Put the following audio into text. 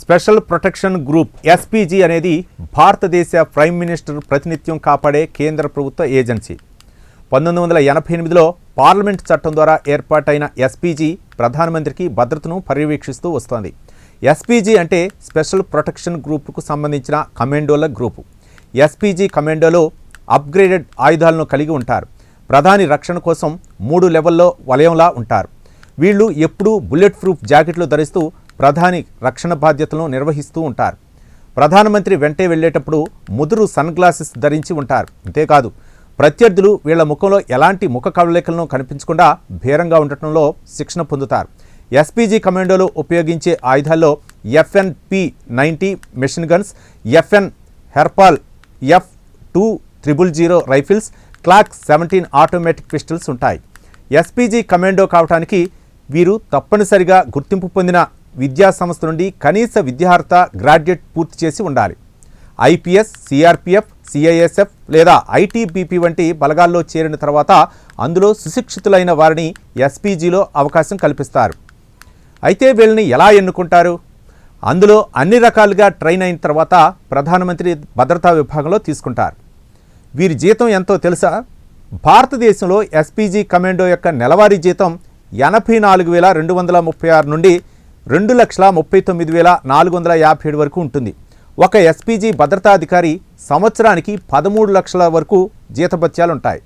Special protection group SPG అనేది భారతదేశ prime minister ప్రతినిత్యం కాపాడే కేంద్ర ప్రభుత్వ ఏజెన్సీ. 1988లో పార్లమెంట్ చట్టం ద్వారా ఏర్పాటైన ఎస్పీజీ ప్రధానమంత్రికి భద్రతను పర్యవేక్షిస్తూ వస్తోంది. ఎస్పీజీ అంటే స్పెషల్ ప్రొటెక్షన్ గ్రూప్కు సంబంధించిన కమాండోల గ్రూపు. ఎస్పీజీ కమాండోలో అప్గ్రేడెడ్ ఆయుధాలను కలిగి ఉంటారు. ప్రధాని రక్షణ కోసం 3 లెవెల్లో వలయంలా ఉంటారు. వీళ్ళు ఎప్పుడూ బుల్లెట్ ప్రూఫ్ జాకెట్లు ధరిస్తూ ప్రధాని రక్షణ బాధ్యతలను నిర్వహిస్తూ ఉంటారు. ప్రధానమంత్రి వెంటే వెళ్లేటప్పుడు ముదురు సన్ గ్లాసెస్ ధరించి ఉంటారు. అంతేకాదు ప్రత్యర్థులు వీళ్ల ముఖంలో ఎలాంటి ముఖ కవళికలను కనిపించకుండా భేరంగా ఉండటంలో శిక్షణ పొందుతారు. ఎస్పీజీ కమాండోలు ఉపయోగించే ఆయుధాల్లో FN-P90 machine guns, FN హెర్పాల్ F2000 rifles, clock 17 automatic pistols ఉంటాయి. ఎస్పీజీ కమాండో కావడానికి వీరు తప్పనిసరిగా గుర్తింపు పొందిన విద్యా సంస్థ నుండి కనీస విద్యార్హత గ్రాడ్యుయేట్ పూర్తి చేసి ఉండాలి. IPS, CRPF, CISF లేదా ITBP వంటి బలగాల్లో చేరిన తర్వాత అందులో సుశిక్షితులైన వారిని ఎస్పీజీలో అవకాశం కల్పిస్తారు. అయితే వీళ్ళని ఎలా ఎన్నుకుంటారు? అందులో అన్ని రకాలుగా ట్రైన్ అయిన తర్వాత ప్రధానమంత్రి భద్రతా విభాగంలో తీసుకుంటారు. వీరి జీతం ఎంతో తెలుసా? భారతదేశంలో ఎస్పీజీ కమాండో యొక్క నెలవారీ జీతం 84,236 నుండి 2,39,457 వరకు ఉంటుంది. ఒక ఎస్పీజీ భద్రతాధికారి సంవత్సరానికి 13 లక్షల వరకు జీతభత్యాలుంటాయి.